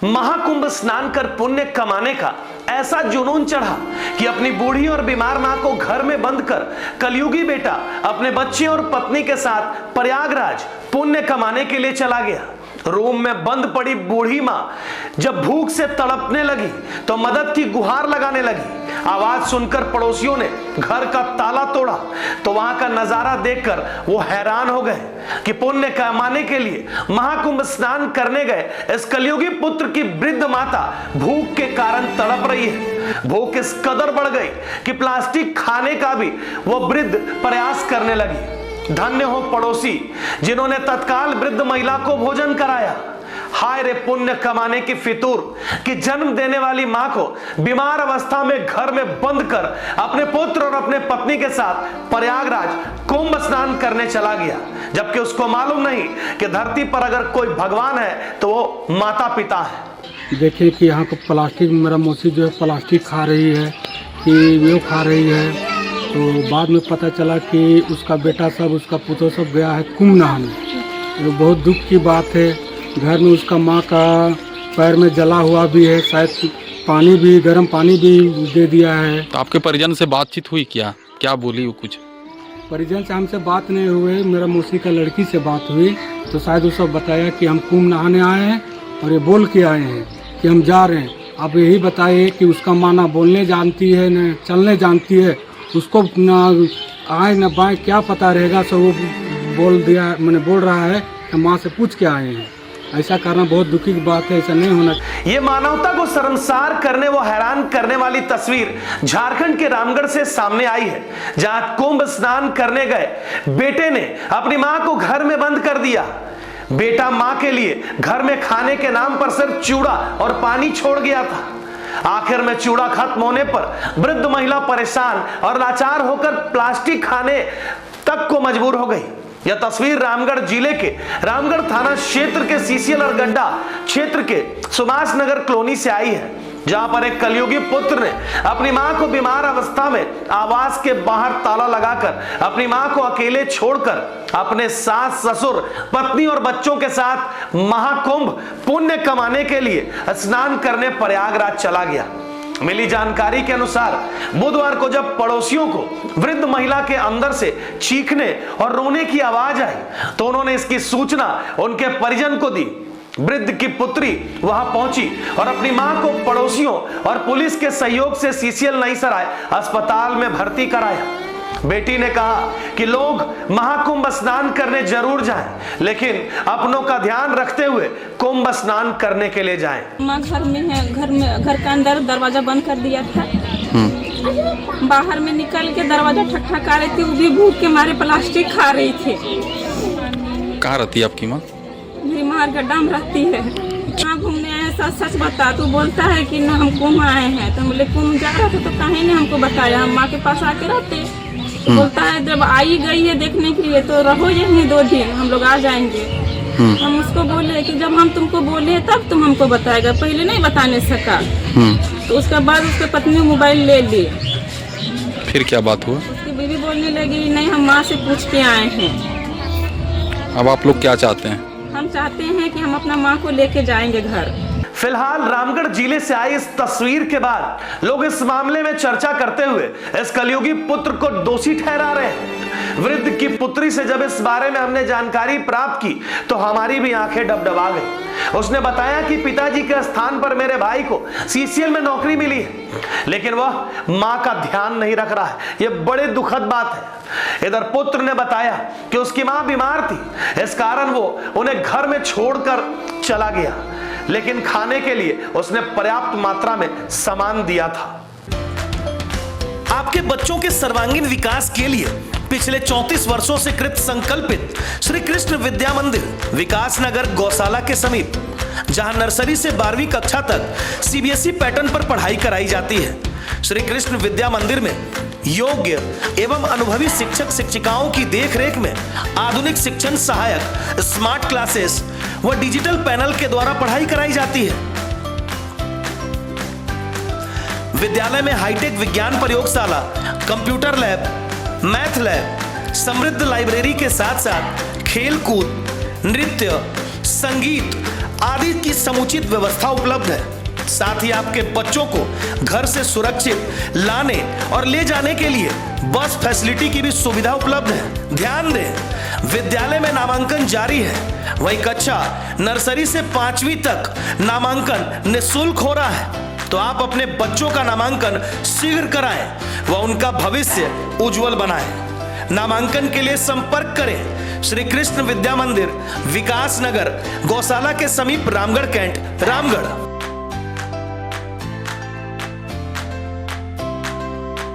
महाकुंभ स्नान कर पुण्य कमाने का ऐसा जुनून चढ़ा कि अपनी बूढ़ी और बीमार मां को घर में बंद कर कलयुगी बेटा अपने बच्चे और पत्नी के साथ प्रयागराज पुण्य कमाने के लिए चला गया। रूम में बंद पड़ी बूढ़ी मां जब भूख से तड़पने लगी तो मदद की गुहार लगाने लगी। आवाज सुनकर पड़ोसियों ने घर का ताला तोड़ा तो वहां का नजारा देखकर वो हैरान हो गए कि पुण्य कमाने के लिए महाकुंभ स्नान करने गए इस कलयुगी पुत्र की वृद्ध माता भूख के कारण तड़प रही है। भूख इस कदर बढ़ गई कि प्लास्टिक खाने का भी वो वृद्ध प्रयास करने लगी। धन्य हो पड़ोसी जिन्होंने तत्काल वृद्ध महिला को भोजन कराया। हाय रे पुण्य कमाने की फितूर कि जन्म देने वाली मां को बीमार अवस्था में घर में बंद कर अपने पुत्र और अपने पत्नी के साथ प्रयागराज कुंभ स्नान करने चला गया, जबकि उसको मालूम नहीं कि धरती पर अगर कोई भगवान है तो वो माता पिता है। देखिए कि यहाँ पर प्लास्टिक, मेरा मौसी जो है प्लास्टिक खा रही है कि वो खा रही है। तो बाद में पता चला कि उसका बेटा सब, उसका पुत्र सब गया है कुंभ नहाने। तो बहुत दुख की बात है। घर में उसका माँ का पैर में जला हुआ भी है, शायद पानी भी, गर्म पानी भी दे दिया है। तो आपके परिजन से बातचीत हुई क्या बोली वो? कुछ परिजन से हमसे बात नहीं हुई, मेरा मौसी का लड़की से बात हुई तो शायद वो सब बताया कि हम कुंभ नहाने आए हैं और ये बोल के आए हैं कि हम जा रहे हैं। आप यही बताइए कि उसका माँ ना बोलने जानती है न चलने जानती है, उसको ना आए न बाएं क्या पता रहेगा। सो वो बोल दिया, मैंने बोल रहा है कि माँ से पूछ के आए हैं। ऐसा करना बहुत दुखी की बात है, ऐसा नहीं होना। ये मानवता को शर्मसार करने व हैरान करने वाली तस्वीर झारखंड के रामगढ़ से सामने आई है, जहां कुंभ स्नान करने गए बेटे ने अपनी मां को घर में बंद कर दिया। बेटा मां के लिए घर में खाने के नाम पर सिर्फ चूड़ा और पानी छोड़ गया था। आखिर में चूड़ा खत्म होने पर वृद्ध महिला परेशान और लाचार होकर प्लास्टिक खाने तक को मजबूर हो गई। यह तस्वीर रामगढ़ जिले के रामगढ़ थाना क्षेत्र के सीसीएल और गड्ढा क्षेत्र के सुभाष नगर कॉलोनी से आई है, जहां पर एक कलयुगी पुत्र ने अपनी मां को बीमार अवस्था में आवास के बाहर ताला लगाकर अपनी मां को अकेले छोड़कर अपने सास ससुर पत्नी और बच्चों के साथ महाकुंभ पुण्य कमाने के लिए स्नान करने प्रयागराज चला गया। मिली जानकारी के अनुसार बुधवार को जब पड़ोसियों को वृद्ध महिला के अंदर से चीखने और रोने की आवाज आई तो उन्होंने इसकी सूचना उनके परिजन को दी। वृद्ध की पुत्री वहां पहुंची और अपनी मां को पड़ोसियों और पुलिस के सहयोग से सीसीएल नईसराय अस्पताल में भर्ती कराया। बेटी ने कहा कि लोग महाकुंभ स्नान करने जरूर जाएं, लेकिन अपनों का ध्यान रखते हुए कुंभ स्नान करने के लिए जाएं। माँ घर में है, घर के अंदर दरवाजा बंद कर दिया था। बाहर में निकल के दरवाजा ठकठका रही थी, वो भी भूख के मारे प्लास्टिक खा रही थी। कहाँ रहती है आपकी माँ? मेरी माँ गड्ढा में रहती है। हाँ, घूमने आए, सच बता। तो बोलता है कि ना हम कुंभ आए हैं। तो बोले कुंभ जा रहा था तो काहे ने हमको बताया, हम माँ के पास आके रहते। तो बोलता है जब आई गई है देखने के लिए तो रहो यहीं 2 दिन, हम लोग आ जाएंगे। हम उसको बोले कि जब हम तुमको बोले तब तुम हमको बताएगा, पहले नहीं बताने सका। तो उसके बाद उसके पत्नी मोबाइल ले ली। फिर क्या बात हुआ? उसकी बीवी बोलने लगी नहीं हम माँ से पूछ के आए हैं। अब आप लोग क्या चाहते हैं? हम चाहते हैं कि हम अपना माँ को लेके जाएंगे घर। फिलहाल रामगढ़ जिले से आई इस तस्वीर के बाद लोग इस मामले में चर्चा करते हुए इस कलयुगी पुत्र को दोषी ठहरा रहे हैं। वृद्ध की पुत्री से जब इस बारे में हमने जानकारी प्राप्त की तो हमारी भी आंखें डबडबा गई। उसने बताया कि पिताजी के स्थान पर मेरे भाई को सीसीएल में नौकरी मिली है, लेकिन वह मां का ध्यान नहीं रख रहा है। यह बड़े दुखद बात है। इधर पुत्र ने बताया कि उसकी मां बीमार थी, इस कारण वो उन्हें घर में छोड़कर चला गया, लेकिन खाने के लिए उसने पर्याप्त मात्रा में सामान दिया था। आपके बच्चों के सर्वांगीण विकास के लिए पिछले 34 वर्षों से कृत संकल्पित श्री कृष्ण विद्या मंदिर विकास नगर गौशाला के समीप, जहां नर्सरी से 12वीं कक्षा तक सीबीएसई पैटर्न पर पढ़ाई कराई जाती है। श्री कृष्ण विद्या मंदिर में योग्य एवं अनुभवी शिक्षक शिक्षिकाओं की देखरेख में आधुनिक शिक्षण सहायक, स्मार्ट क्लासेस व डिजिटल पैनल के द्वारा पढ़ाई कराई जाती है। विद्यालय में हाईटेक विज्ञान प्रयोगशाला, कंप्यूटर लैब, मैथ लैब, समृद्ध लाइब्रेरी के साथ साथ खेल कूद, नृत्य, संगीत आदि की समुचित व्यवस्था उपलब्ध है। साथ ही आपके बच्चों को घर से सुरक्षित लाने और ले जाने के लिए बस फैसिलिटी की भी सुविधा उपलब्ध है। ध्यान दें, विद्यालय में नामांकन जारी है। वही कक्षा नर्सरी से 5वीं तक नामांकन निःशुल्क हो रहा है। तो आप अपने बच्चों का नामांकन शीघ्र कराएं व उनका भविष्य उज्जवल बनाएं। नामांकन के लिए संपर्क करें श्री कृष्ण विद्या मंदिर, विकास नगर, गौशाला के समीप, रामगढ़ कैंट, रामगढ़।